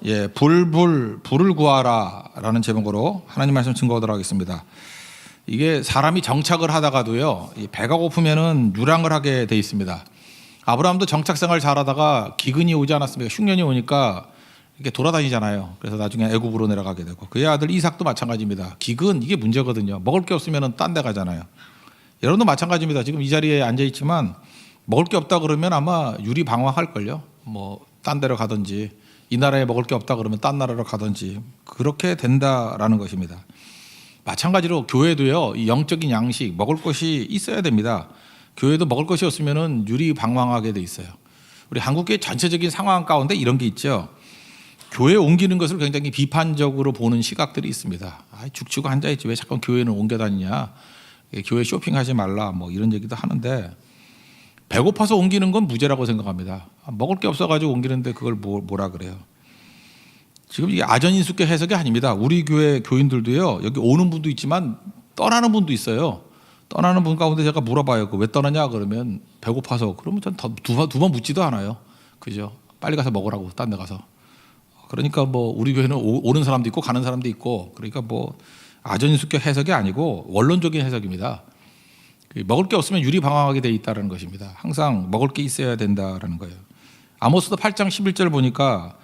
예, 불을 구하라라는 제목으로 하나님 말씀 증거하도록 하겠습니다. 이게 사람이 정착을 하다가도요, 배가 고프면은 유랑을 하게 돼 있습니다. 아브라함도 정착 생활 잘하다가 기근이 오지 않았습니까? 흉년이 오니까 이렇게 돌아다니잖아요. 그래서 나중에 애굽으로 내려가게 되고, 그의 아들 이삭도 마찬가지입니다. 기근, 이게 문제거든요. 먹을 게 없으면은 딴 데 가잖아요. 여러분도 마찬가지입니다. 지금 이 자리에 앉아 있지만 먹을 게 없다 그러면 아마 유리방황할 걸요. 뭐 딴 데로 가든지, 이 나라에 먹을 게 없다 그러면 딴 나라로 가든지, 그렇게 된다라는 것입니다. 마찬가지로 교회도요, 이 영적인 양식, 먹을 것이 있어야 됩니다. 교회도 먹을 것이 없으면은 유리방황하게 돼 있어요. 우리 한국교회 전체적인 상황 가운데 이런 게 있죠. 교회에 옮기는 것을 굉장히 비판적으로 보는 시각들이 있습니다. 죽치고 앉아있지 왜 자꾸 교회는 옮겨 다니냐, 교회 쇼핑하지 말라, 뭐 이런 얘기도 하는데, 배고파서 옮기는 건 무죄라고 생각합니다. 먹을 게 없어가지고 옮기는데 그걸 뭐라 그래요. 지금 이게 아전인수교 해석이 아닙니다. 우리 교회 교인들도요, 여기 오는 분도 있지만 떠나는 분도 있어요. 떠나는 분 가운데 제가 물어봐요. 왜 떠나냐 그러면 배고파서. 그러면 전 두 번 묻지도 않아요. 그죠? 빨리 가서 먹으라고, 딴 데 가서. 그러니까 뭐 우리 교회는 오는 사람도 있고 가는 사람도 있고, 그러니까 뭐 아전인수교 해석이 아니고 원론적인 해석입니다. 먹을 게 없으면 유리방황하게 돼 있다는 것입니다. 항상 먹을 게 있어야 된다라는 거예요. 아모스도 8장 11절 보니까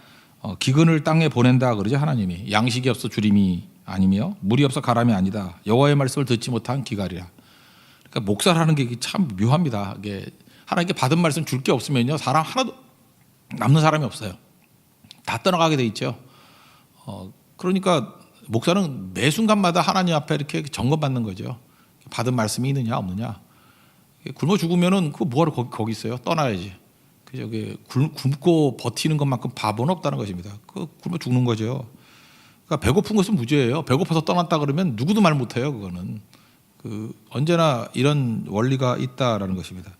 기근을 땅에 보낸다 그러죠. 하나님이 양식이 없어 주림이 아니며 물이 없어 가람이 아니다. 여호와의 말씀을 듣지 못한 기갈이라. 그러니까 목사라는 게 참 묘합니다. 이게 하나님께 받은 말씀 줄 게 없으면요, 사람 하나도 남는 사람이 없어요. 다 떠나가게 돼 있죠. 그러니까 목사는 매 순간마다 하나님 앞에 이렇게 점검받는 거죠. 받은 말씀이 있느냐 없느냐. 굶어 죽으면은 그 뭐하러 거기 있어요? 떠나야지. 저기 굶고 버티는 것만큼 바보는 없다는 것입니다. 그 굶어 죽는 거죠. 그러니까 배고픈 것은 무죄예요. 배고파서 떠났다 그러면 누구도 말 못해요. 그거는 언제나 이런 원리가 있다라는 것입니다.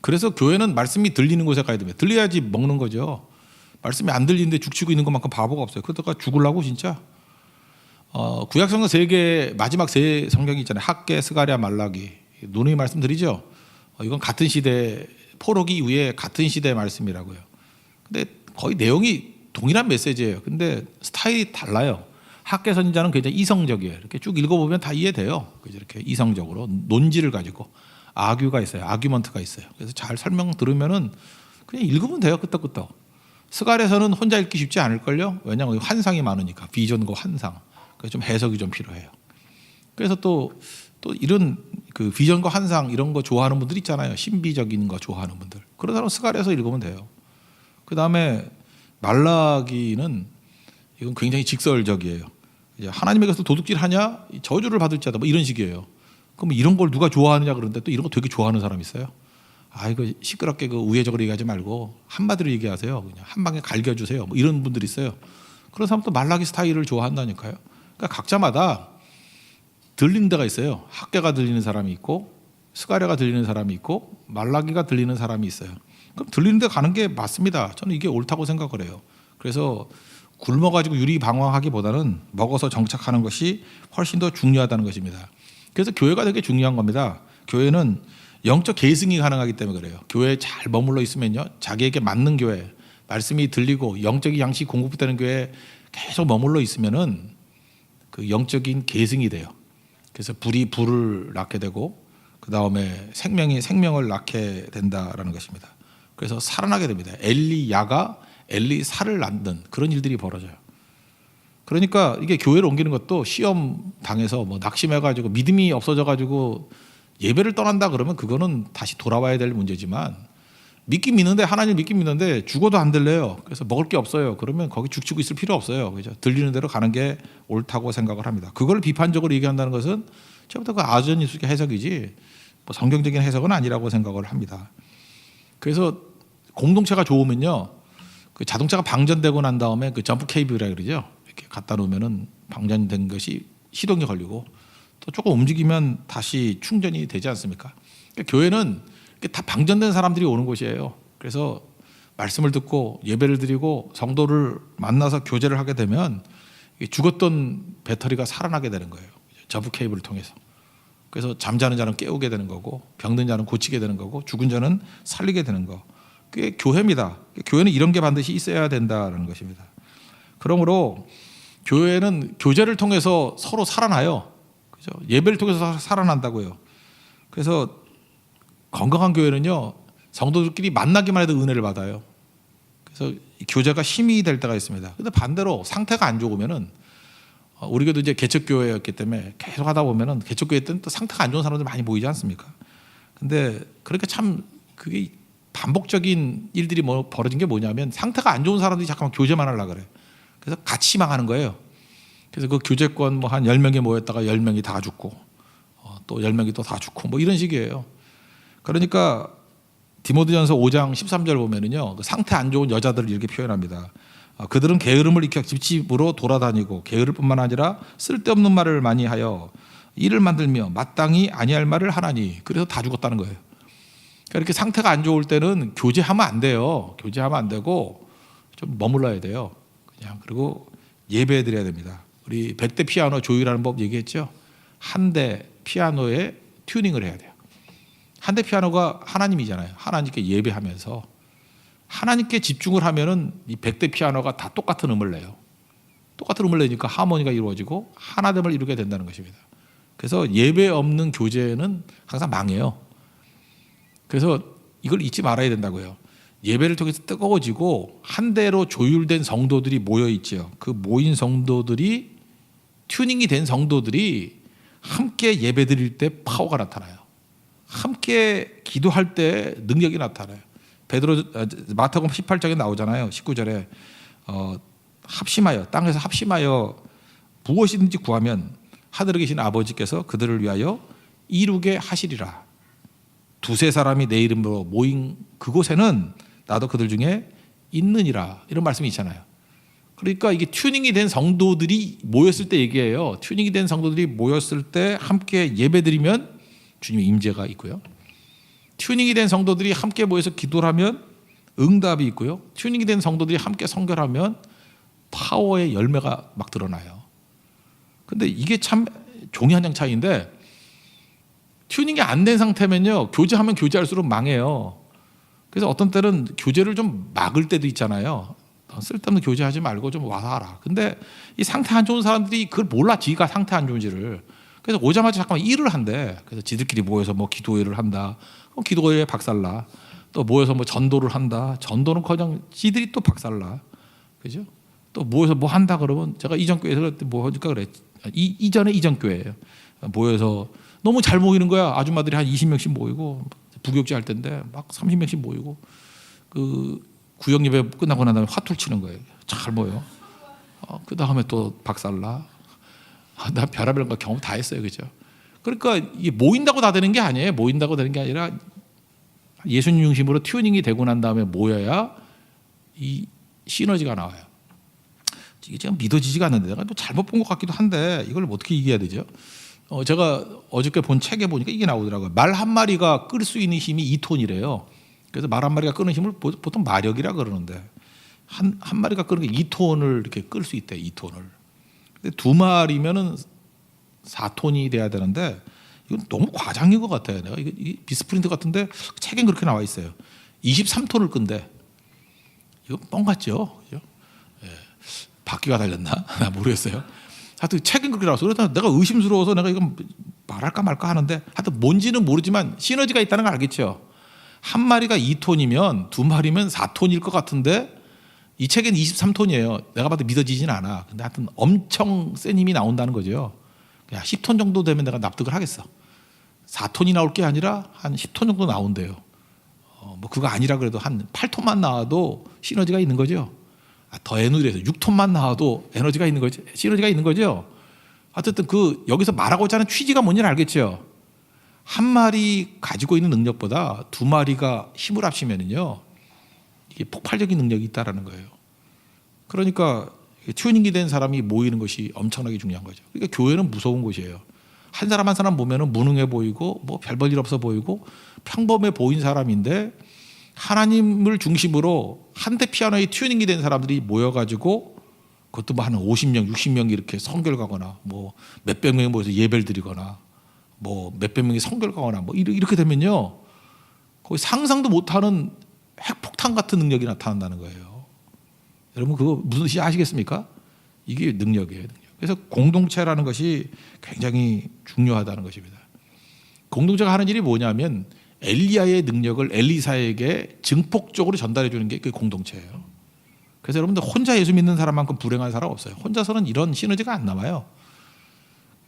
그래서 교회는 말씀이 들리는 곳에 가야 됩니다. 들려야지 먹는 거죠. 말씀이 안 들리는데 죽치고 있는 것만큼 바보가 없어요. 그러다가 죽으려고 진짜. 구약성경 마지막 세 성경이 있잖아요. 학개, 스가랴, 말라기. 누누이 말씀드리죠. 이건 같은 시대, 포로기 이후에 같은 시대의 말씀이라고요. 근데 거의 내용이 동일한 메시지예요. 근데 스타일이 달라요. 학개 선지자는 굉장히 이성적이에요. 이렇게 쭉 읽어보면 다 이해돼요. 이렇게 이성적으로 논지를 가지고 아규가 있어요. 아규먼트가 있어요. 그래서 잘 설명 들으면은 그냥 읽으면 돼요. 끄떡끄떡. 스가랴서는 혼자 읽기 쉽지 않을걸요. 왜냐하면 환상이 많으니까, 비전과 환상. 그래서 좀 해석이 좀 필요해요. 그래서 또 이런 그 비전과 환상 이런 거 좋아하는 분들 있잖아요. 신비적인 거 좋아하는 분들. 그런 사람 스가랴서 읽으면 돼요. 그 다음에 말라기는 이건 굉장히 직설적이에요. 이제 하나님에게서 도둑질하냐, 저주를 받을지어다, 뭐 이런 식이에요. 그럼 이런 걸 누가 좋아하느냐 그러는데 또 이런 거 되게 좋아하는 사람이 있어요. 이거 시끄럽게 우회적으로 얘기하지 말고 한마디로 얘기하세요. 그냥 한 방에 갈겨주세요. 뭐 이런 분들이 있어요. 그런 사람도 말라기 스타일을 좋아한다니까요. 그러니까 각자마다 들리는 데가 있어요. 학개가 들리는 사람이 있고, 스가랴가 들리는 사람이 있고, 말라기가 들리는 사람이 있어요. 그럼 들리는 데 가는 게 맞습니다. 저는 이게 옳다고 생각을 해요. 그래서 굶어가지고 유리방황하기보다는 먹어서 정착하는 것이 훨씬 더 중요하다는 것입니다. 그래서 교회가 되게 중요한 겁니다. 교회는 영적 계승이 가능하기 때문에 그래요. 교회에 잘 머물러 있으면요, 자기에게 맞는 교회, 말씀이 들리고 영적인 양식이 공급되는 교회에 계속 머물러 있으면은 그 영적인 계승이 돼요. 그래서 불이 불을 낳게 되고, 그 다음에 생명이 생명을 낳게 된다라는 것입니다. 그래서 살아나게 됩니다. 엘리야가 엘리사를 낳는 그런 일들이 벌어져요. 그러니까 이게 교회를 옮기는 것도 시험 당해서 뭐 낙심해가지고 믿음이 없어져가지고 예배를 떠난다 그러면 그거는 다시 돌아와야 될 문제지만, 믿긴 믿는데, 하나님 믿긴 믿는데 죽어도 안 들려요. 그래서 먹을 게 없어요. 그러면 거기 죽치고 있을 필요 없어요. 그죠? 들리는 대로 가는 게 옳다고 생각을 합니다. 그걸 비판적으로 얘기한다는 것은 처음부터 그 아전인수교 해석이지 뭐 성경적인 해석은 아니라고 생각을 합니다. 그래서 공동체가 좋으면요, 그 자동차가 방전되고 난 다음에 그 점프 케이블이라 그러죠. 이렇게 갖다 놓으면은 방전된 것이 시동이 걸리고 또 조금 움직이면 다시 충전이 되지 않습니까? 그러니까 교회는 다 방전된 사람들이 오는 곳이에요. 그래서 말씀을 듣고 예배를 드리고 성도를 만나서 교제를 하게 되면 죽었던 배터리가 살아나게 되는 거예요. 점프 케이블을 통해서. 그래서 잠자는 자는 깨우게 되는 거고, 병든 자는 고치게 되는 거고, 죽은 자는 살리게 되는 거. 그게 교회입니다. 교회는 이런 게 반드시 있어야 된다는 것입니다. 그러므로 교회는 교제를 통해서 서로 살아나요. 그죠? 예배를 통해서 살아난다고요. 그래서 건강한 교회는요, 성도들끼리 만나기만 해도 은혜를 받아요. 그래서 교제가 힘이 될 때가 있습니다. 근데 반대로 상태가 안 좋으면은, 우리 교회도 이제 개척교회였기 때문에 계속 하다 보면은 개척교회 때는 또 상태가 안 좋은 사람들 많이 모이지 않습니까? 근데 그러니까 참 그게 반복적인 일들이 벌어진 게 뭐냐면 상태가 안 좋은 사람들이 잠깐만 교제만 하려고 그래. 그래서 같이 망하는 거예요. 그래서 그 교제권 뭐 한 10명이 모였다가 10명이 다 죽고, 또 10명이 또 다 죽고 뭐 이런 식이에요. 그러니까 디모데전서 5장 13절 보면은요, 그 상태 안 좋은 여자들을 이렇게 표현합니다. 그들은 게으름을 익혀 집집으로 돌아다니고 게으를 뿐만 아니라 쓸데없는 말을 많이 하여 일을 만들며 마땅히 아니할 말을 하나니, 그래서 다 죽었다는 거예요. 그러니까 이렇게 상태가 안 좋을 때는 교제하면 안 돼요. 교제하면 안 되고 좀 머물러야 돼요. 그냥. 그리고 예배해 드려야 됩니다. 우리 100대 피아노 조율하는 법 얘기했죠. 한 대 피아노에 튜닝을 해야 돼요. 한 대 피아노가 하나님이잖아요. 하나님께 예배하면서 하나님께 집중을 하면은 이 100대 피아노가 다 똑같은 음을 내요. 똑같은 음을 내니까 하모니가 이루어지고 하나됨을 이루게 된다는 것입니다. 그래서 예배 없는 교제는 항상 망해요. 그래서 이걸 잊지 말아야 된다고요. 예배를 통해서 뜨거워지고 한 대로 조율된 성도들이 모여 있죠. 그 모인 성도들이, 튜닝이 된 성도들이 함께 예배 드릴 때 파워가 나타나요. 함께 기도할 때 능력이 나타나요. 마태복음 18장에 나오잖아요. 19절에 합심하여, 땅에서 합심하여 무엇이든지 구하면 하늘에 계신 아버지께서 그들을 위하여 이루게 하시리라. 두세 사람이 내 이름으로 모인 그곳에는 나도 그들 중에 있느니라. 이런 말씀이 있잖아요. 그러니까 이게 튜닝이 된 성도들이 모였을 때 얘기해요. 튜닝이 된 성도들이 모였을 때 함께 예배드리면 주님의 임재가 있고요. 튜닝이 된 성도들이 함께 모여서 기도를 하면 응답이 있고요. 튜닝이 된 성도들이 함께 성결하면 파워의 열매가 막 드러나요. 근데 이게 참 종이 한 장 차이인데, 튜닝이 안 된 상태면요, 교제하면 교제할수록 망해요. 그래서 어떤 때는 교제를 좀 막을 때도 있잖아요. 쓸데없는 교제하지 말고 좀 와서 하라. 근데 이 상태 안 좋은 사람들이 그걸 몰라, 지가 상태 안 좋은지를. 그래서 오자마자 잠깐만 일을 한대. 그래서 지들끼리 모여서 뭐 기도회를 한다. 기도회에 박살나. 또 모여서 뭐 전도를 한다. 전도는커녕 지들이 또 박살나. 그죠? 또 모여서 뭐 한다 그러면, 제가 이전 교회에서 뭐 하니까 그래. 이전에 이전 교회예요. 모여서 너무 잘 모이는 거야. 아줌마들이 한 20명씩 모이고, 부교육제 할 때인데 막 30명씩 모이고, 그 구역 예배 끝나고 난 다음에 화투를 치는 거예요. 잘 모여. 그 다음에 또 박살나. 나 별의별 거 경험 다 했어요. 그죠? 그러니까 이게 모인다고 다 되는 게 아니에요. 모인다고 되는 게 아니라 예수님 중심으로 튜닝이 되고 난 다음에 모여야 이 시너지가 나와요. 이게 지금 믿어지지가 않는데, 내가 또 잘못 본 것 같기도 한데 이걸 어떻게 이겨야 되죠? 제가 어저께 본 책에 보니까 이게 나오더라고요. 말 한 마리가 끌 수 있는 힘이 2톤이래요. 그래서 말 한 마리가 끄는 힘을 보통 마력이라 그러는데, 한 마리가 끄는 게 2톤을 이렇게 끌 수 있대. 2톤을. 근데 두 마리면은 4톤이 돼야 되는데, 이건 너무 과장인 것 같아요. 내가 이게 비스프린트 같은데 책엔 그렇게 나와 있어요. 23톤을 끈대. 이거 뻥 같죠? 그죠? 예. 바퀴가 달렸나? 나 모르겠어요. 하여튼 책엔 그렇게 나왔어. 그래서 내가 의심스러워서 내가 이거 말할까 말까 하는데, 하여튼 뭔지는 모르지만 시너지가 있다는 걸 알겠죠. 한 마리가 2톤이면 두 마리면 4톤일 것 같은데, 이 책엔 23톤이에요. 내가 봐도 믿어지진 않아. 근데 하여튼 엄청 센 힘이 나온다는 거죠. 그냥 10톤 정도 되면 내가 납득을 하겠어. 4톤이 나올 게 아니라 한 10톤 정도 나온대요. 뭐 그거 아니라 그래도 한 8톤만 나와도 시너지가 있는 거죠. 더 에너지에서 6톤만 나와도 에너지가 있는 거죠. 시너지가 있는 거죠. 어쨌든 그 여기서 말하고자 하는 취지가 뭔지는 알겠죠. 한 마리 가지고 있는 능력보다 두 마리가 힘을 합치면은요, 이게 폭발적인 능력이 있다라는 거예요. 그러니까 튜닝이 된 사람이 모이는 것이 엄청나게 중요한 거죠. 그러니까 교회는 무서운 곳이에요. 한 사람 한 사람 보면은 무능해 보이고 뭐 별 볼 일 없어 보이고 평범해 보인 사람인데, 하나님을 중심으로 한 대 피아노에 튜닝이 된 사람들이 모여가지고, 그것도 뭐 한 50명, 60명이 이렇게 성결 가거나, 뭐 몇백 명이 모여서 예배를 드리거나, 뭐 몇백 명이 성결 가거나, 뭐 이렇게 되면요, 거의 상상도 못하는 핵폭탄 같은 능력이 나타난다는 거예요. 여러분 그거 무슨 뜻인지 아시겠습니까? 이게 능력이에요. 능력. 그래서 공동체라는 것이 굉장히 중요하다는 것입니다. 공동체가 하는 일이 뭐냐면 엘리야의 능력을 엘리사에게 증폭적으로 전달해 주는 게 그 공동체예요. 그래서 여러분들 혼자 예수 믿는 사람만큼 불행한 사람 없어요. 혼자서는 이런 시너지가 안 남아요.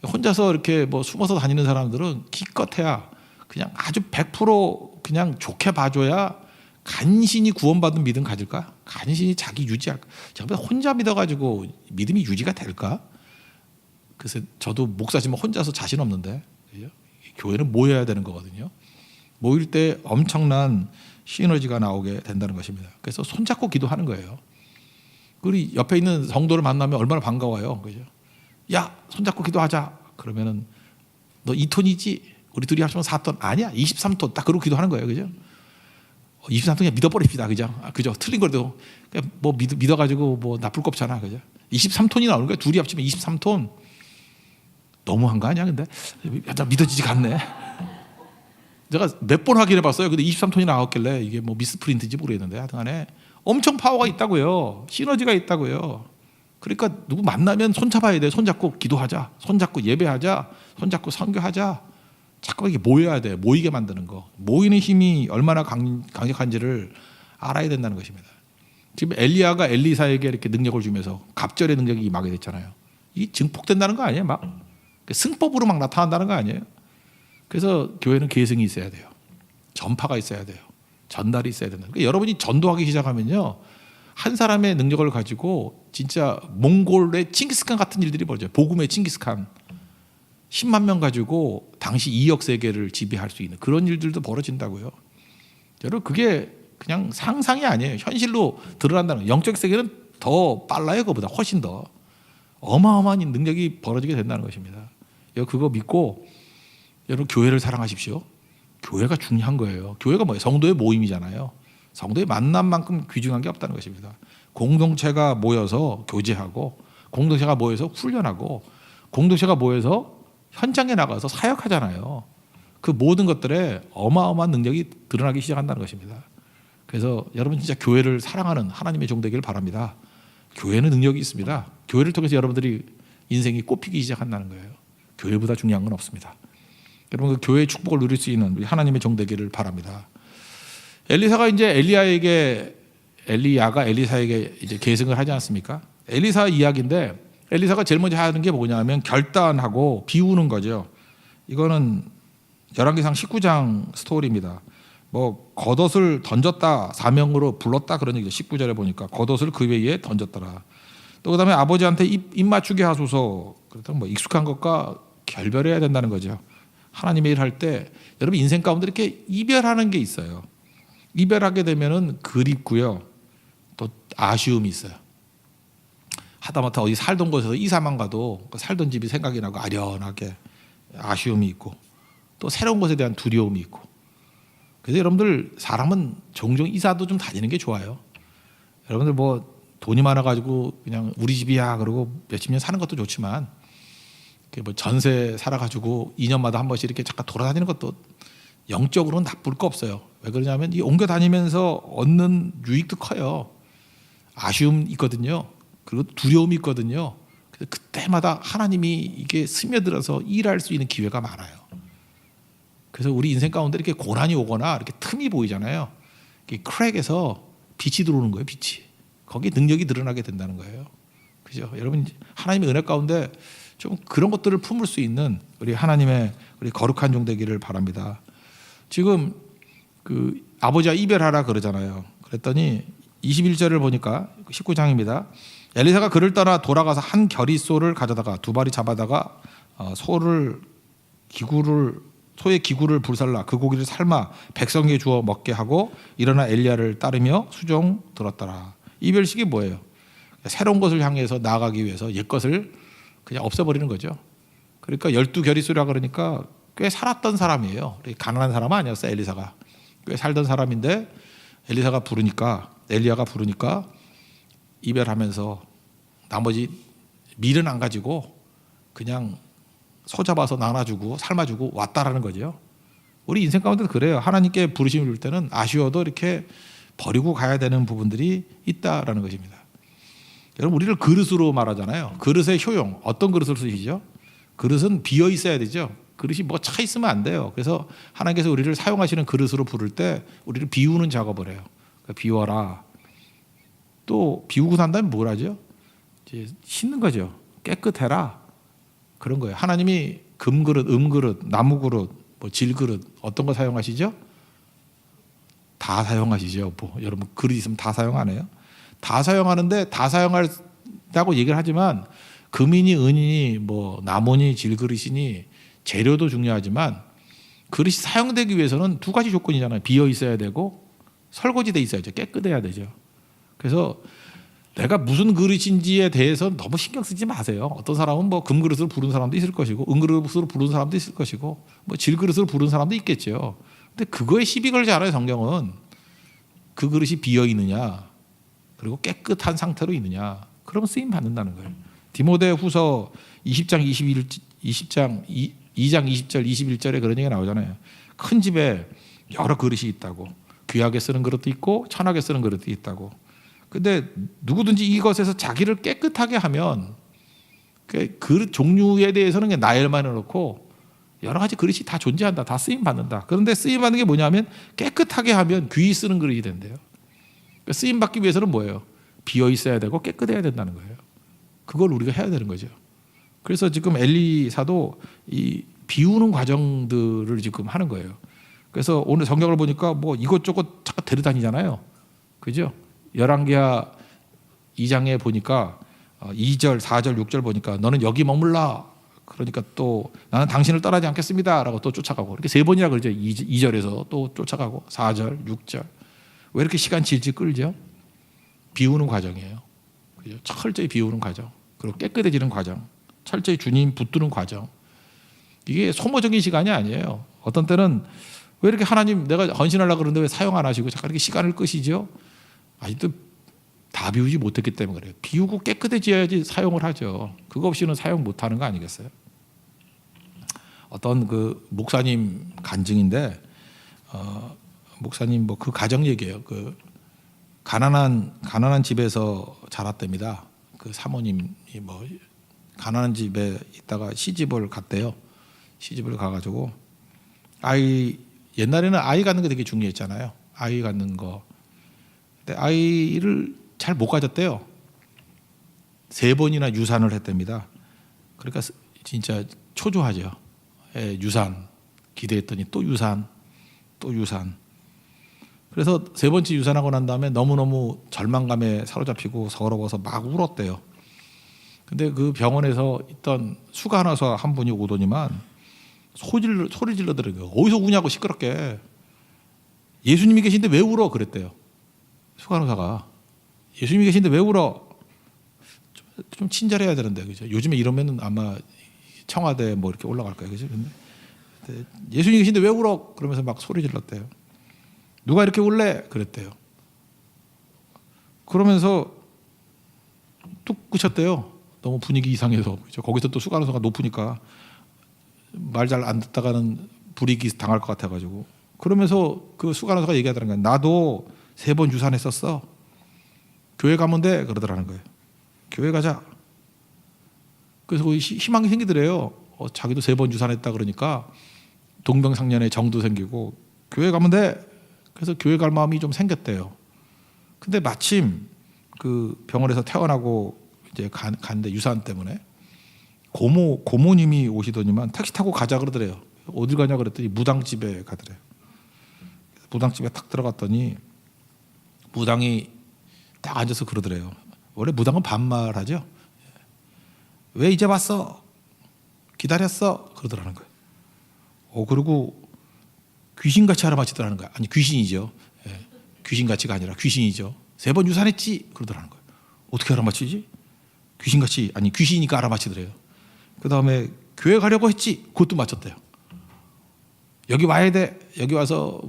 혼자서 이렇게 뭐 숨어서 다니는 사람들은 기껏해야 그냥 아주 100% 그냥 좋게 봐줘야 간신히 구원받은 믿음 가질까? 간신히 자기 유지할까? 제가 혼자 믿어가지고 믿음이 유지가 될까? 그래서 저도 목사지만 혼자서 자신 없는데, 그죠? 교회는 모여야 되는 거거든요. 모일 때 엄청난 시너지가 나오게 된다는 것입니다. 그래서 손잡고 기도하는 거예요. 그리고 옆에 있는 성도를 만나면 얼마나 반가워요. 그죠? 야, 손잡고 기도하자. 그러면은 너 2톤이지? 우리 둘이 합치면 4톤. 아니야, 23톤. 딱 그러고 기도하는 거예요. 그죠? 23톤 그냥 믿어버립시다. 그죠? 그죠? 틀린 거라도 뭐 믿어가지고 뭐 나쁠 거 없잖아. 그죠? 23톤이 나오는 거야. 둘이 합치면 23톤. 너무한 거 아니야? 근데 나 믿어지지가 않네. 제가 몇 번 확인해 봤어요. 근데 23톤이 나왔길래 이게 뭐 미스프린트인지 모르겠는데 하여튼간에 엄청 파워가 있다고요. 시너지가 있다고요. 그러니까 누구 만나면 손잡아야 돼. 손잡고 기도하자. 손잡고 예배하자. 손잡고 선교하자. 자꾸 이게 모여야 돼. 모이게 만드는 거. 모이는 힘이 얼마나 강력한지를 알아야 된다는 것입니다. 지금 엘리야가 엘리사에게 이렇게 능력을 주면서 갑절의 능력이 임하게 됐잖아요. 이게 증폭된다는 거 아니에요? 막 승법으로 막 나타난다는 거 아니에요? 그래서 교회는 계승이 있어야 돼요. 전파가 있어야 돼요. 전달이 있어야 된다. 그러니까 여러분이 전도하기 시작하면요, 한 사람의 능력을 가지고 진짜 몽골의 칭기스칸 같은 일들이 벌어져요. 복음의 칭기스칸 10만 명 가지고 당시 2억 세계를 지배할 수 있는 그런 일들도 벌어진다고요. 여러분 그게 그냥 상상이 아니에요. 현실로 드러난다는 거예요. 영적 세계는 더 빨라요. 그보다 훨씬 더 어마어마한 능력이 벌어지게 된다는 것입니다. 여러분 그거 믿고 여러분 교회를 사랑하십시오. 교회가 중요한 거예요. 교회가 뭐예요? 성도의 모임이잖아요. 성도의 만남만큼 귀중한 게 없다는 것입니다. 공동체가 모여서 교제하고, 공동체가 모여서 훈련하고, 공동체가 모여서 현장에 나가서 사역하잖아요. 그 모든 것들에 어마어마한 능력이 드러나기 시작한다는 것입니다. 그래서 여러분 진짜 교회를 사랑하는 하나님의 종 되기를 바랍니다. 교회는 능력이 있습니다. 교회를 통해서 여러분들이 인생이 꽃피기 시작한다는 거예요. 교회보다 중요한 건 없습니다. 여러분 그 교회의 축복을 누릴 수 있는 우리 하나님의 종 되기를 바랍니다. 엘리사가 이제 엘리야가 엘리사에게 이제 계승을 하지 않습니까? 엘리사 이야기인데 엘리사가 제일 먼저 하는 게 뭐냐면 결단하고 비우는 거죠. 이거는 열왕기상 19장 스토리입니다. 뭐 겉옷을 던졌다, 사명으로 불렀다 그런 얘기죠. 19절에 보니까 겉옷을 그 위에 던졌더라. 또 그다음에 아버지한테 입 맞추게 하소서. 그랬더니 뭐 익숙한 것과 결별해야 된다는 거죠. 하나님의 일 할 때 여러분 인생 가운데 이렇게 이별하는 게 있어요. 이별하게 되면은 그립고요. 또 아쉬움이 있어요. 하다못해 어디 살던 곳에서 이사만 가도 살던 집이 생각이 나고 아련하게 아쉬움이 있고, 또 새로운 곳에 대한 두려움이 있고. 그래서 여러분들 사람은 종종 이사도 좀 다니는 게 좋아요. 여러분들 뭐 돈이 많아가지고 그냥 우리 집이야 그러고 몇십 년 사는 것도 좋지만, 뭐 전세 살아가지고 2년마다 한 번씩 이렇게 잠깐 돌아다니는 것도 영적으로는 나쁠 거 없어요. 왜 그러냐면 이 옮겨 다니면서 얻는 유익도 커요. 아쉬움 있거든요. 그리고 두려움이 있거든요. 그래서 그때마다 하나님이 이게 스며들어서 일할 수 있는 기회가 많아요. 그래서 우리 인생 가운데 이렇게 고난이 오거나 이렇게 틈이 보이잖아요. 이렇게 크랙에서 빛이 들어오는 거예요. 빛이. 거기에 능력이 드러나게 된다는 거예요. 그죠? 여러분 하나님의 은혜 가운데 좀 그런 것들을 품을 수 있는 우리 하나님의 우리 거룩한 종 되기를 바랍니다. 지금 그 아버지와 이별하라 그러잖아요. 그랬더니 21절을 보니까 19장입니다. 엘리사가 그를 떠나 돌아가서 한 겨리 소를 가져다가 두 마리 잡아다가 소의 기구를 불살라 그 고기를 삶아 백성에게 주어 먹게 하고 일어나 엘리야를 따르며 수종 들었더라. 이별식이 뭐예요? 새로운 것을 향해서 나아가기 위해서 옛 것을 그냥 없애버리는 거죠. 그러니까 12겨리수라 그러니까 꽤 살았던 사람이에요. 가난한 사람은 아니었어요. 엘리사가 꽤 살던 사람인데 엘리야가 부르니까 이별하면서 나머지 밀은 안 가지고 그냥 소 잡아서 나눠주고 삶아주고 왔다라는 거죠. 우리 인생 가운데도 그래요. 하나님께 부르심을 줄 때는 아쉬워도 이렇게 버리고 가야 되는 부분들이 있다라는 것입니다. 여러분 우리를 그릇으로 말하잖아요. 그릇의 효용 어떤 그릇을 쓰시죠? 그릇은 비어 있어야 되죠. 그릇이 뭐 차 있으면 안 돼요. 그래서 하나님께서 우리를 사용하시는 그릇으로 부를 때 우리를 비우는 작업을 해요. 그러니까 비워라. 또 비우고 난 다음에 뭘 하죠? 이제 씻는 거죠. 깨끗해라. 그런 거예요. 하나님이 금그릇, 음그릇, 나무그릇, 뭐 질그릇 어떤 거 사용하시죠? 다 사용하시죠. 뭐 여러분 그릇 있으면 다 사용 안 해요? 다 사용하는데 다 사용한다고 얘기를 하지만 금이니 은이니 뭐 나무니 질그릇이니 재료도 중요하지만 그릇이 사용되기 위해서는 두 가지 조건이잖아요. 비어 있어야 되고 설거지돼 있어야죠. 깨끗해야 되죠. 그래서 내가 무슨 그릇인지에 대해서 너무 신경 쓰지 마세요. 어떤 사람은 뭐 금그릇을 부른 사람도 있을 것이고 은그릇을 부른 사람도 있을 것이고 뭐 질그릇을 부른 사람도 있겠죠. 근데 그거에 시비 걸지 않아요. 성경은 그 그릇이 비어 있느냐 그리고 깨끗한 상태로 있느냐 그러면 쓰임 받는다는 거예요. 디모데후서 2장 20절 21절에 그런 얘기가 나오잖아요. 큰 집에 여러 그릇이 있다고. 귀하게 쓰는 그릇도 있고 천하게 쓰는 그릇도 있다고. 근데 누구든지 이것에서 자기를 깨끗하게 하면 그 그릇 종류에 대해서는 그냥 나열만 해놓고 여러 가지 그릇이 다 존재한다. 다 쓰임 받는다. 그런데 쓰임 받는 게 뭐냐면 깨끗하게 하면 귀히 쓰는 그릇이 된대요. 그러니까 쓰임 받기 위해서는 뭐예요? 비어 있어야 되고 깨끗해야 된다는 거예요. 그걸 우리가 해야 되는 거죠. 그래서 지금 엘리사도 이 비우는 과정들을 지금 하는 거예요. 그래서 오늘 성경을 보니까 뭐 이것저것 잠깐 데려다니잖아요. 그죠? 열왕기하 2장에 보니까 2절, 4절, 6절 보니까 너는 여기 머물라. 그러니까 또 나는 당신을 떠나지 않겠습니다라고 또 쫓아가고 이렇게 세 번이나 그러죠. 2절에서 또 쫓아가고 4절, 6절. 왜 이렇게 시간 질질 끌죠? 비우는 과정이에요. 그죠? 철저히 비우는 과정. 그리고 깨끗해지는 과정. 철저히 주님 붙드는 과정. 이게 소모적인 시간이 아니에요. 어떤 때는 왜 이렇게 하나님 내가 헌신하려고 그러는데 왜 사용 안 하시고 잠깐 이렇게 시간을 끄시죠? 아직도 다 비우지 못했기 때문에 그래요. 비우고 깨끗해져야지 사용을 하죠. 그거 없이는 사용 못하는 거 아니겠어요? 어떤 그 목사님 간증인데 목사님 뭐 그 가정 얘기예요. 그 가난한 집에서 자랐답니다. 그 사모님이 뭐 가난한 집에 있다가 시집을 갔대요. 시집을 가가지고 옛날에는 아이 갖는 게 되게 중요했잖아요. 아이 갖는 거. 근데 아이를 잘 못 가졌대요. 3번이나 유산을 했답니다. 그러니까 진짜 초조하죠. 유산 기대했더니 또 유산, 또 유산. 그래서 3번째 유산하고 난 다음에 너무너무 절망감에 사로잡히고 서러워서 막 울었대요. 근데 그 병원에서 있던 수간호사 한 분이 오더니만 소리 질러더라고요. 어디서 우냐고 시끄럽게. 예수님이 계신데 왜 울어? 그랬대요. 수간호사가. 예수님이 계신데 왜 울어? 좀 친절해야 되는데, 그죠? 요즘에 이러면은 아마 청와대 뭐 이렇게 올라갈 거예요, 그죠? 근데 예수님이 계신데 왜 울어? 그러면서 막 소리 질렀대요. 누가 이렇게 울래? 그랬대요. 그러면서 뚝 그쳤대요. 너무 분위기 이상해서. 그죠? 거기서 또 수간호사가 높으니까 말 잘 안 듣다가는 불이익이 당할 것 같아가지고. 그러면서 그 수간호사가 얘기하더라는 거예요. 나도 3번 유산했었어. 교회 가면 돼. 그러더라는 거예요. 교회 가자. 그래서 희망이 생기더래요. 자기도 3번 유산했다 그러니까 동병상련에 정도 생기고 교회 가면 돼. 그래서 교회 갈 마음이 좀 생겼대요. 근데 마침 그 병원에서 퇴원하고 이제 간데 유산 때문에 고모님이 오시더니만 택시 타고 가자 그러더래요. 어딜 가냐 그랬더니 무당집에 가더래요. 무당집에 탁 들어갔더니 무당이 딱 앉아서 그러더래요. 원래 무당은 반말하죠. 왜 이제 왔어? 기다렸어? 그러더라는 거예요. 그리고 귀신같이 알아맞히더라는 거예요. 아니 귀신이죠. 귀신같이가 아니라 귀신이죠. 3번 유산했지? 그러더라는 거예요. 어떻게 알아맞히지? 귀신같이 아니 귀신이니까 알아맞히더래요. 그 다음에 교회 가려고 했지? 그것도 맞췄대요. 여기 와야 돼. 여기 와서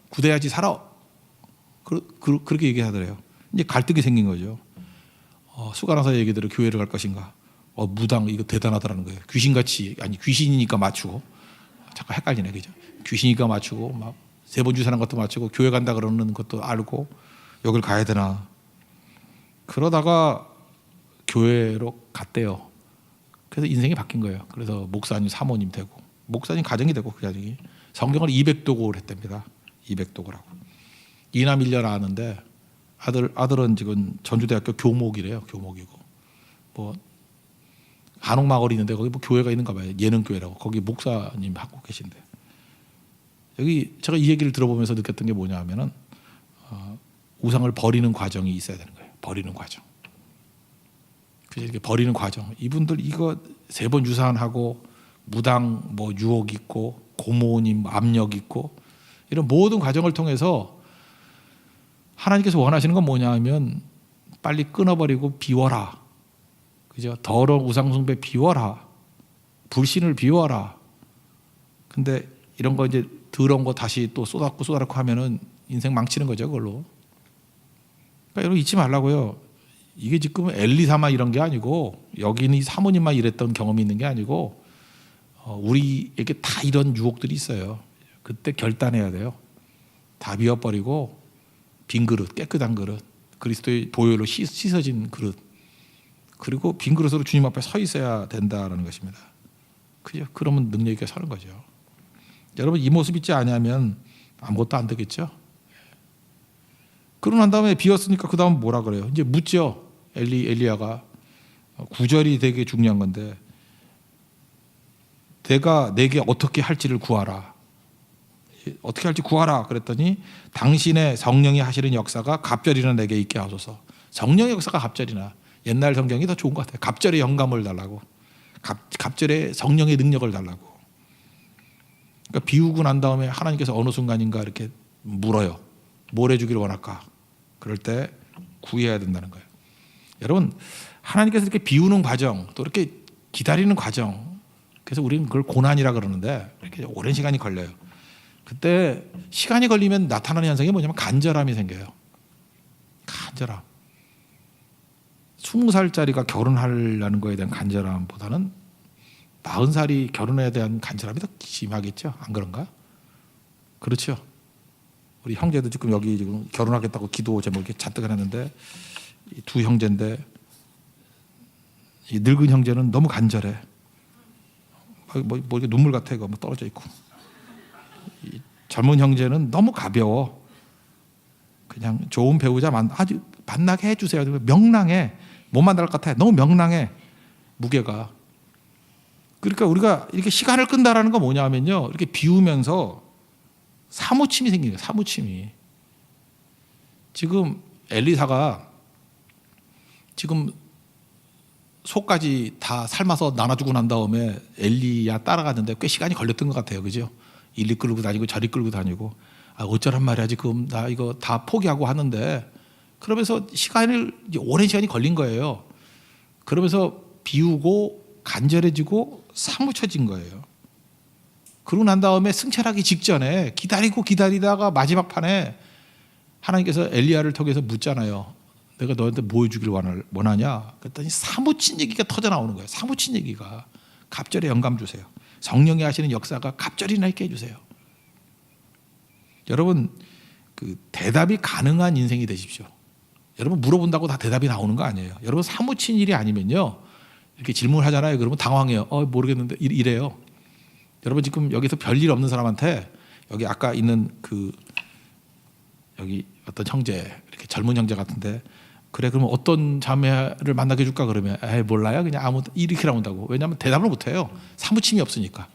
구대야지 살아. 그렇게 얘기하더래요. 이제 갈등이 생긴 거죠. 수간호사 얘기대로 교회를 갈 것인가. 무당 이거 대단하더라는 거예요. 귀신같이 아니 귀신이니까 맞추고 잠깐 헷갈리네 그죠. 귀신이니까 맞추고 막 3번 유산한 것도 맞추고 교회 간다 그러는 것도 알고 여길 가야 되나. 그러다가 교회로 갔대요. 그래서 인생이 바뀐 거예요. 그래서 목사님, 사모님 되고, 목사님 가정이 되고, 그 가정이 성경을 200독을 했답니다. 200독을 하고 이남 1녀 낳았는데 아들은 지금 전주대학교 교목이래요. 교목이고 뭐 한옥마을 있는데 거기 뭐 교회가 있는가 봐요. 예능교회라고. 거기 목사님 하고 계신데, 여기 제가 이 얘기를 들어보면서 느꼈던 게 뭐냐 하면은 우상을 버리는 과정이 있어야 되는 거예요. 버리는 과정. 그래서 이렇게 버리는 과정. 이분들 이거 3번 유산하고 무당 뭐 유혹 있고 고모님 압력 있고 이런 모든 과정을 통해서 하나님께서 원하시는 건 뭐냐 하면 빨리 끊어버리고 비워라. 그죠? 더러운 우상숭배 비워라. 불신을 비워라. 근데 이런 거 이제 더러운 거 다시 또 쏟았고 하면은 인생 망치는 거죠, 그걸로. 그러니까 여러분 잊지 말라고요. 이게 지금 엘리사만 이런 게 아니고 여기는 사모님만 이랬던 경험이 있는 게 아니고 우리에게 다 이런 유혹들이 있어요. 그때 결단해야 돼요. 다 비워버리고 빈 그릇, 깨끗한 그릇, 그리스도의 보혈로 씻어진 그릇, 그리고 빈 그릇으로 주님 앞에 서 있어야 된다라는 것입니다. 그죠? 그러면 능력 있게 서는 거죠. 여러분 이 모습 있지 않으면 아무것도 안 되겠죠. 그러고 난 다음에 비웠으니까 그 다음 뭐라 그래요? 이제 묻죠. 엘리야가 9절이 되게 중요한 건데, 내가 내게 어떻게 할지를 구하라. 어떻게 할지 구하라 그랬더니 당신의 성령이 하시는 역사가 갑절이나 내게 있게 하소서. 성령의 역사가 갑절이나. 옛날 성경이 더 좋은 것 같아요. 갑절의 영감을 달라고. 갑절의 성령의 능력을 달라고. 그러니까 비우고 난 다음에 하나님께서 어느 순간인가 이렇게 물어요. 뭘 해주기를 원할까? 그럴 때 구해야 된다는 거예요. 여러분 하나님께서 이렇게 비우는 과정, 또 이렇게 기다리는 과정, 그래서 우리는 그걸 고난이라 그러는데 이렇게 오랜 시간이 걸려요. 그때 시간이 걸리면 나타나는 현상이 뭐냐면 간절함이 생겨요. 간절함. 20살짜리가 결혼하려는 거에 대한 간절함보다는 40살이 결혼에 대한 간절함이 더 심하겠죠. 안 그런가? 그렇죠. 우리 형제도 지금 여기 지금 결혼하겠다고 기도 제목 이렇게 잔뜩 해놨는데, 이 두 형제인데 이 늙은 형제는 너무 간절해. 뭐 이렇게 눈물 같아. 이거 뭐 떨어져 있고. 이 젊은 형제는 너무 가벼워. 그냥 좋은 배우자 아주 만나게 해주세요. 명랑해. 못 만날 것 같아. 너무 명랑해. 무게가. 그러니까 우리가 이렇게 시간을 끈다라는 건 뭐냐면요, 이렇게 비우면서 사무침이 생긴 거예요. 사무침이. 지금 엘리사가 지금 소까지 다 삶아서 나눠주고 난 다음에 엘리야 따라갔는데 꽤 시간이 걸렸던 것 같아요. 그죠? 이리 끌고 다니고 저리 끌고 다니고, 어쩌란 말이야 지금 나 이거 다 포기하고 하는데, 그러면서 오랜 시간이 걸린 거예요. 그러면서 비우고 간절해지고 사무쳐진 거예요. 그러고 난 다음에 승천하기 직전에 기다리다가 마지막 판에 하나님께서 엘리야를 통해서 묻잖아요. 내가 너한테 뭐 해주길 원하냐? 그랬더니 사무친 얘기가 터져 나오는 거예요. 사무친 얘기가. 갑절에 영감 주세요. 성령이 하시는 역사가 갑절이나 있게 해주세요. 여러분 그 대답이 가능한 인생이 되십시오. 여러분 물어본다고 다 대답이 나오는 거 아니에요. 여러분 사무친 일이 아니면요, 이렇게 질문하잖아요. 그러면 당황해요. 모르겠는데 이래요. 여러분 지금 여기서 별일 없는 사람한테, 여기 아까 있는 여기 어떤 형제, 이렇게 젊은 형제 같은데, 그래 그러면 어떤 자매를 만나게 해줄까? 그러면 몰라요. 그냥 아무 이렇게 나온다고. 왜냐하면 대답을 못해요. 사무침이 없으니까.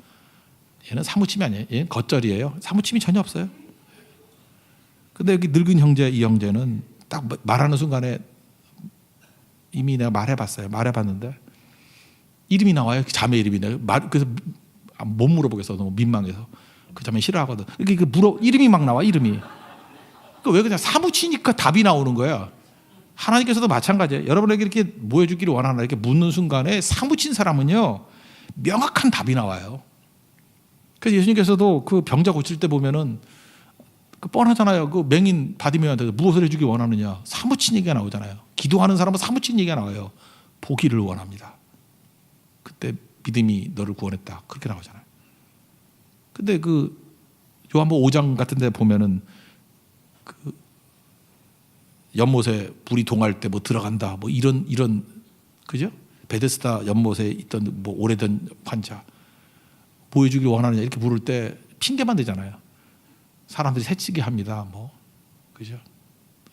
얘는 사무침이 아니에요. 얘는 겉절이에요. 사무침이 전혀 없어요. 근데 여기 늙은 형제, 이 형제는 딱 말하는 순간에 이미 내가 말해봤는데 이름이 나와요. 자매 이름이 나와요. 그래서 못 물어보겠어. 너무 민망해서. 그 자매 싫어하거든. 이렇게 이름이 막 나와. 이름이. 왜 그냥 사무치니까 답이 나오는 거야. 하나님께서도 마찬가지예요. 여러분에게 이렇게 뭐 해주기를 원하나 이렇게 묻는 순간에 사무친 사람은요, 명확한 답이 나와요. 그래서 예수님께서도 그 병자 고칠 때 보면은 뻔하잖아요. 그 맹인 바디메오한테 무엇을 해주기 원하느냐, 사무친 얘기가 나오잖아요. 기도하는 사람은 사무친 얘기가 나와요. 보기를 원합니다. 그때 믿음이 너를 구원했다, 그렇게 나오잖아요. 근데 그 요한복음 5장 같은 데 보면은 그 연못에 불이 동할 때 뭐 들어간다, 뭐 이런 그죠? 베데스다 연못에 있던 뭐 오래된 환자 보여주길 원하느냐 이렇게 물을 때 핑계만 대잖아요. 사람들이 새치게 합니다. 뭐 그죠?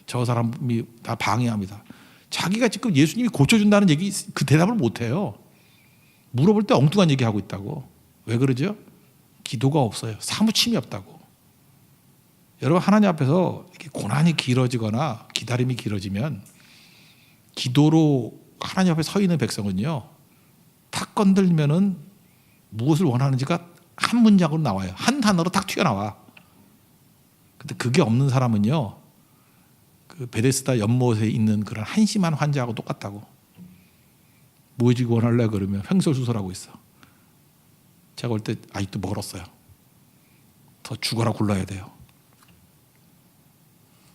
저 사람이 다 방해합니다. 자기가 지금 예수님이 고쳐준다는 얘기 그 대답을 못해요. 물어볼 때 엉뚱한 얘기하고 있다고. 왜 그러죠? 기도가 없어요. 사무침이 없다고. 여러분 하나님 앞에서 이렇게 고난이 길어지거나 기다림이 길어지면 기도로 하나님 앞에 서 있는 백성은요 탁 건들면은 무엇을 원하는지가 한 문장으로 나와요. 한 단어로 탁 튀어나와. 근데 그게 없는 사람은요 그 베데스다 연못에 있는 그런 한심한 환자하고 똑같다고. 무엇이 원할래 그러면 횡설수설하고 있어. 제가 볼 때 아직도 멀었어요. 더 죽어라 굴러야 돼요.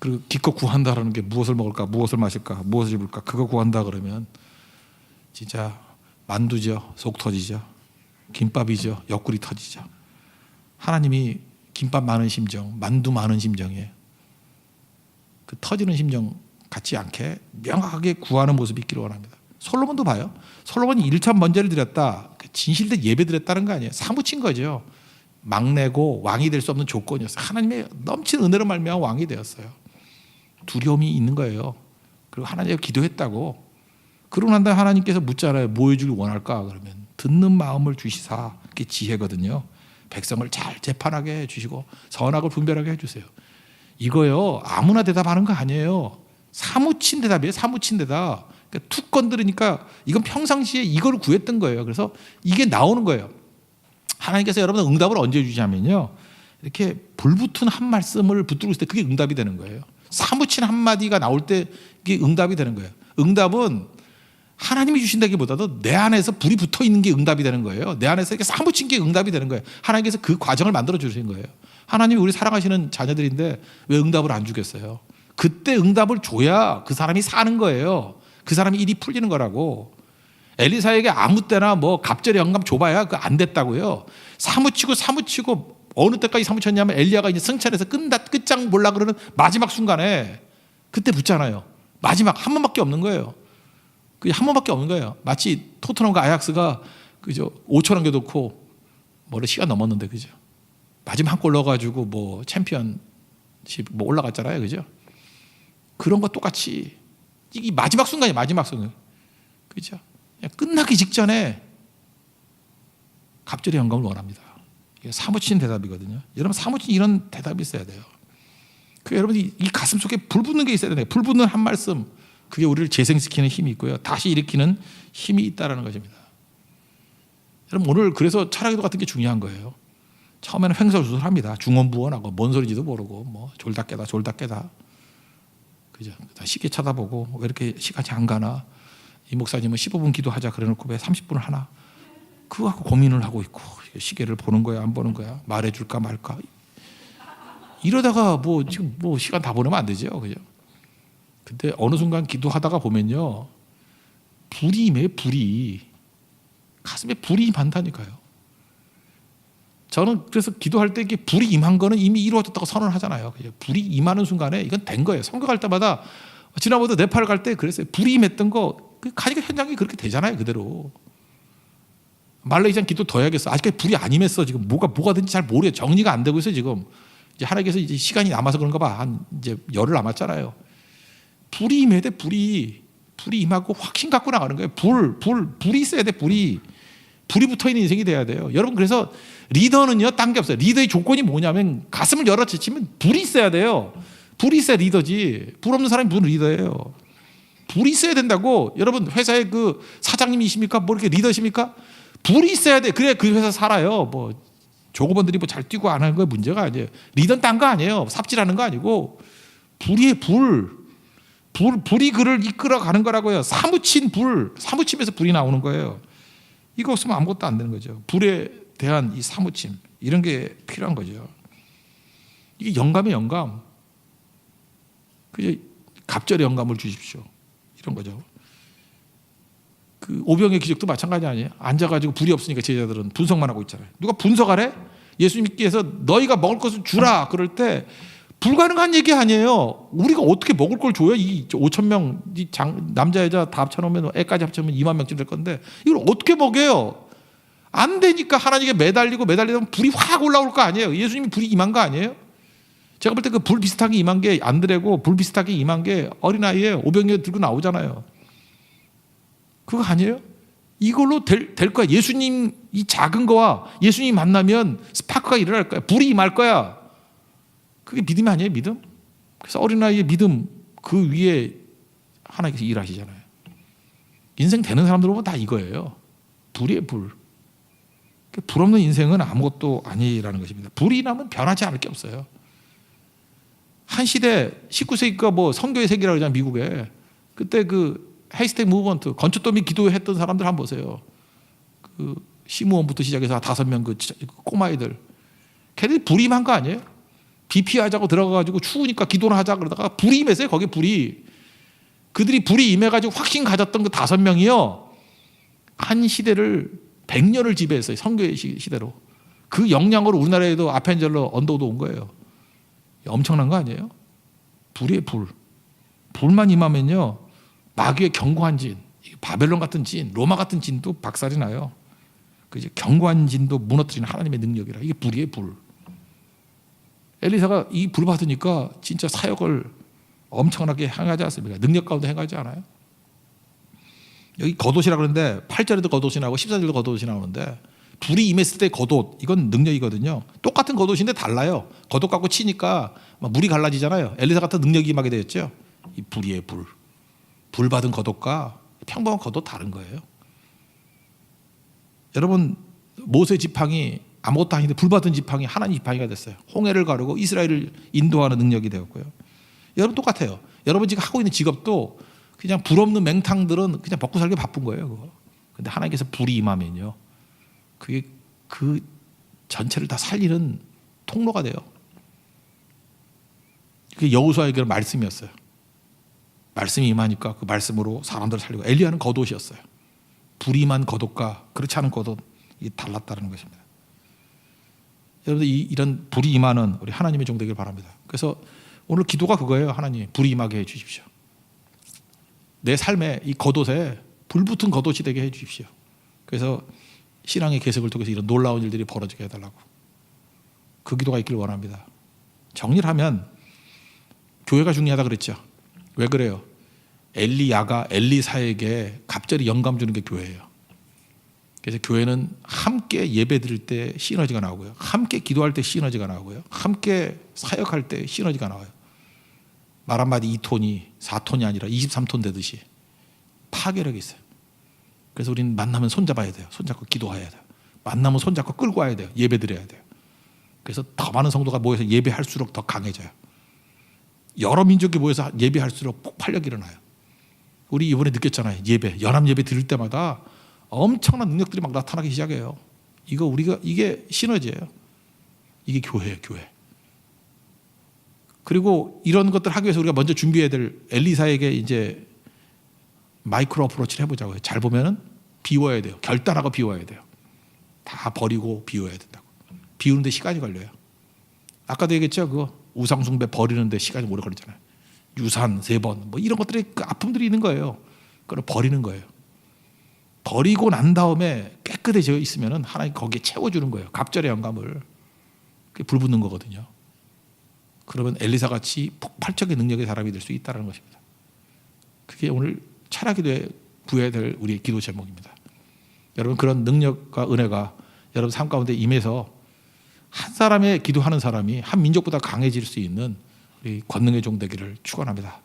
그리고 기껏 구한다라는 게 무엇을 먹을까, 무엇을 마실까, 무엇을 입을까 그거 구한다 그러면 진짜 만두죠, 속 터지죠, 김밥이죠, 옆구리 터지죠. 하나님이 김밥 많은 심정, 만두 많은 심정이에요. 그 터지는 심정 같지 않게 명확하게 구하는 모습이 있기를 원합니다. 솔로몬도 봐요. 솔로몬이 1천 번제를 드렸다. 진실된 예배 드렸다는 거 아니에요. 사무친 거죠. 막내고 왕이 될 수 없는 조건이었어요. 하나님의 넘치는 은혜로 말미암아 왕이 되었어요. 두려움이 있는 거예요. 그리고 하나님께 기도했다고. 그러고 난 다음에 하나님께서 묻잖아요. 뭐 해주길 원할까? 그러면 듣는 마음을 주시사. 그게 지혜거든요. 백성을 잘 재판하게 해주시고 선악을 분별하게 해주세요. 이거요 아무나 대답하는 거 아니에요. 사무친 대답이에요. 사무친 대답. 그러니까 툭 건드리니까 이건 평상시에 이걸 구했던 거예요. 그래서 이게 나오는 거예요. 하나님께서 여러분 응답을 언제 주시냐면요 이렇게 불붙은 한 말씀을 붙들고 있을 때 그게 응답이 되는 거예요. 사무친 한마디가 나올 때 이게 응답이 되는 거예요. 응답은 하나님이 주신다기보다도 내 안에서 불이 붙어 있는 게 응답이 되는 거예요. 내 안에서 이렇게 사무친 게 응답이 되는 거예요. 하나님께서 그 과정을 만들어 주신 거예요. 하나님이 우리 사랑하시는 자녀들인데 왜 응답을 안 주겠어요? 그때 응답을 줘야 그 사람이 사는 거예요. 그 사람이 일이 풀리는 거라고. 엘리사에게 아무 때나 뭐 갑절의 영감 줘봐야 그 안 됐다고요. 사무치고 어느 때까지 사무쳤냐면 엘리야가 이제 승천해서 끝장 몰라 그러는 마지막 순간에 그때 붙잖아요. 마지막 한 번밖에 없는 거예요. 그게 한 번밖에 없는 거예요. 마치 토트넘과 아약스가 그죠 5천 원 겨놓고 뭐래 시간 넘었는데 그죠. 마지막 한 골 넣어가지고 뭐 챔피언십 뭐 올라갔잖아요, 그죠? 그런 거 똑같이 이 마지막 순간이 마지막 순간, 그죠? 끝나기 직전에 갑절의 영감을 원합니다. 이게 사무친 대답이거든요. 여러분 사무친 이런 대답이 있어야 돼요. 그 여러분이 이 가슴 속에 불 붙는 게 있어야 돼요. 불 붙는 한 말씀, 그게 우리를 재생시키는 힘이 있고요. 다시 일으키는 힘이 있다라는 것입니다. 여러분 오늘 그래서 철학기도 같은 게 중요한 거예요. 처음에는 횡설수설합니다. 중언부언하고 뭔 소리인지도 모르고 뭐 졸다 깨다 그죠? 시계 쳐다보고 왜 이렇게 시간이 안 가나? 이 목사님은 15분 기도하자 그래놓고 왜 30분을 하나? 그거 갖고 고민을 하고 있고 시계를 보는 거야 안 보는 거야? 말해줄까 말까? 이러다가 뭐 지금 뭐 시간 다 보내면 안 되죠, 그죠? 근데 어느 순간 기도하다가 보면요 불이 임해요. 불이 가슴에 불이 임한다니까요. 저는 그래서 기도할 때 이게 불이 임한 거는 이미 이루어졌다고 선언을 하잖아요. 불이 임하는 순간에 이건 된 거예요. 선교 갈 때마다 지난번에 네팔 갈 때 그랬어요. 불이 임했던 거 가니까 현장이 그렇게 되잖아요. 그대로. 말레이시아 기도 더 해야겠어. 아직까지 불이 안 임했어. 지금 뭐가 된지 잘 모르겠어요. 정리가 안 되고 있어요. 지금 이제 하나님께서 이제 시간이 남아서 그런가 봐. 한 이제 열흘 남았잖아요. 불이 임해야 돼. 불이 임하고 확신 갖고 나가는 거예요. 불이 있어야 돼. 불이 붙어 있는 인생이 돼야 돼요. 여러분 그래서 리더는요 딴 게 없어요. 리더의 조건이 뭐냐면 가슴을 열어 제치면 불이 있어야 돼요. 불이 있어야 리더지. 불 없는 사람이 무슨 리더예요. 불이 있어야 된다고. 여러분 회사의 그 사장님이십니까? 뭐 이렇게 리더십니까? 불이 있어야 돼. 그래야 그 회사 살아요. 뭐 조급원들이 뭐 잘 뛰고 안 하는 거 문제가 아니에요. 리더는 딴 거 아니에요. 삽질하는 거 아니고 불이 그를 이끌어가는 거라고요. 사무침에서 불이 나오는 거예요. 이거 없으면 아무것도 안 되는 거죠. 불에 대한 이 사무침 이런 게 필요한 거죠. 이게 영감의 영감. 그게 갑절의 영감을 주십시오. 이런 거죠. 그 오병의 기적도 마찬가지 아니에요. 앉아가지고 불이 없으니까 제자들은 분석만 하고 있잖아요. 누가 분석하래? 예수님께서 너희가 먹을 것을 주라 그럴 때 불가능한 얘기 아니에요. 우리가 어떻게 먹을 걸 줘야 이 5천 명 남자 여자 다 합쳐놓으면 애까지 합치면 2만 명쯤 될 건데 이걸 어떻게 먹여요? 안 되니까 하나님께 매달리고 매달리면 불이 확 올라올 거 아니에요. 예수님이 불이 임한 거 아니에요? 제가 볼 때 그 불 비슷하게 임한 게 안드레고 불 비슷하게 임한 게 어린아이에 오병이어 들고 나오잖아요. 그거 아니에요? 이걸로 될 거야. 예수님 이 작은 거와 예수님 만나면 스파크가 일어날 거야. 불이 임할 거야. 그게 믿음이 아니에요, 믿음? 그래서 어린아이의 믿음 그 위에 하나님께서 일하시잖아요. 인생 되는 사람들 보면 다 이거예요. 불이에요, 불. 불 없는 인생은 아무것도 아니라는 것입니다. 불이 나면 변하지 않을 게 없어요. 한 시대 19세기가 뭐 선교의 세기라고 그러잖아요, 미국에. 그때 그 헤이스텍 무브먼트 건축도 및 기도했던 사람들 한번 보세요. 그 시무원부터 시작해서 5명 그 꼬마이들. 걔들이 불이 임한 거 아니에요? 비 피하자고 들어가가지고 추우니까 기도를 하자 그러다가 불이 임했어요. 거기에 불이. 그들이 불이 임해가지고 확신 가졌던 그 5명이요. 한 시대를 100년을 지배했어요. 선교의 시대로. 그 영향으로 우리나라에도 아펜젤러 언더도 온 거예요. 엄청난 거 아니에요? 불이에요, 불. 불만 임하면요. 마귀의 견고한 진, 바벨론 같은 진, 로마 같은 진도 박살이 나요. 그 이제 견고한 진도 무너뜨리는 하나님의 능력이라. 이게 불이에요, 불. 엘리사가 이 불 받으니까 진짜 사역을 엄청나게 행하지 않습니까? 능력 가운데 행하지 않아요? 여기 겉옷이라 그러는데 8절에도 겉옷이 나오고 14절에도 겉옷이 나오는데 불이 임했을 때 겉옷 이건 능력이거든요. 똑같은 겉옷인데 달라요. 겉옷 갖고 치니까 물이 갈라지잖아요. 엘리사 같은 능력이 임하게 되었죠. 이 불이에요, 불. 불 받은 겉옷과 평범한 겉옷 다른 거예요. 여러분 모세 지팡이 아무것도 아닌데 불 받은 지팡이 하나님 지팡이가 됐어요. 홍해를 가르고 이스라엘을 인도하는 능력이 되었고요. 여러분 똑같아요. 여러분 지금 하고 있는 직업도 그냥 불 없는 맹탕들은 그냥 먹고 살기 바쁜 거예요. 그거. 근데 하나님께서 불이 임하면요. 그게 그 전체를 다 살리는 통로가 돼요. 그게 여호수아에게는 말씀이었어요. 말씀이 임하니까 그 말씀으로 사람들을 살리고 엘리야는 겉옷이었어요. 불이 임한 겉옷과 그렇지 않은 겉옷 이게 달랐다는 것입니다. 여러분들 이런 불이 임하는 우리 하나님의 종 되길 바랍니다. 그래서 오늘 기도가 그거예요. 하나님 불이 임하게 해 주십시오. 내 삶에 이 겉옷에 불 붙은 겉옷이 되게 해 주십시오. 그래서 신앙의 계석을 통해서 이런 놀라운 일들이 벌어지게 해달라고 그 기도가 있길 원합니다. 정리를 하면 교회가 중요하다 그랬죠. 왜 그래요? 엘리야가 엘리사에게 갑자기 영감 주는 게 교회예요. 그래서 교회는 함께 예배 드릴 때 시너지가 나오고요. 함께 기도할 때 시너지가 나오고요. 함께 사역할 때 시너지가 나와요. 말 한마디 2톤이 4톤이 아니라 23톤 되듯이 파괴력이 있어요. 그래서 우리는 만나면 손잡아야 돼요. 손잡고 기도해야 돼요. 만나면 손잡고 끌고 와야 돼요. 예배 드려야 돼요. 그래서 더 많은 성도가 모여서 예배할수록 더 강해져요. 여러 민족이 모여서 예배할수록 폭발력이 일어나요. 우리 이번에 느꼈잖아요. 예배, 연합 예배 드릴 때마다 엄청난 능력들이 막 나타나기 시작해요. 이게 시너지예요. 이게 교회예요, 교회. 그리고 이런 것들 하기 위해서 우리가 먼저 준비해야 될 엘리사에게 이제 마이크로 어프로치를 해보자고요. 잘 보면은 비워야 돼요. 결단하고 비워야 돼요. 다 버리고 비워야 된다고. 비우는데 시간이 걸려요. 아까도 얘기했죠. 그거 우상숭배 버리는데 시간이 오래 걸리잖아요. 유산 3번 뭐 이런 것들이 그 아픔들이 있는 거예요. 그걸 버리는 거예요. 버리고 난 다음에 깨끗해져 있으면은 하나님 거기에 채워주는 거예요. 갑절의 영감을. 그게 불 붙는 거거든요. 그러면 엘리사 같이 폭발적인 능력의 사람이 될 수 있다는 것입니다. 그게 오늘 철학기도에 구해야 될 우리의 기도 제목입니다. 여러분 그런 능력과 은혜가 여러분 삶 가운데 임해서 한 사람의 기도하는 사람이 한 민족보다 강해질 수 있는 우리 권능의 종 되기를 축원합니다.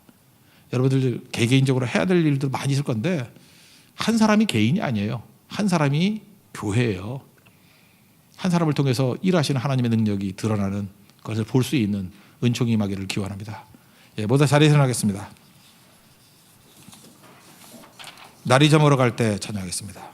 여러분들 개개인적으로 해야 될 일도 많이 있을 건데 한 사람이 개인이 아니에요. 한 사람이 교회예요. 한 사람을 통해서 일하시는 하나님의 능력이 드러나는 것을 볼 수 있는 은총이 임하기를 기원합니다. 모두 자리에 일어나겠습니다. 날이 저물어 갈 때 찬양하겠습니다.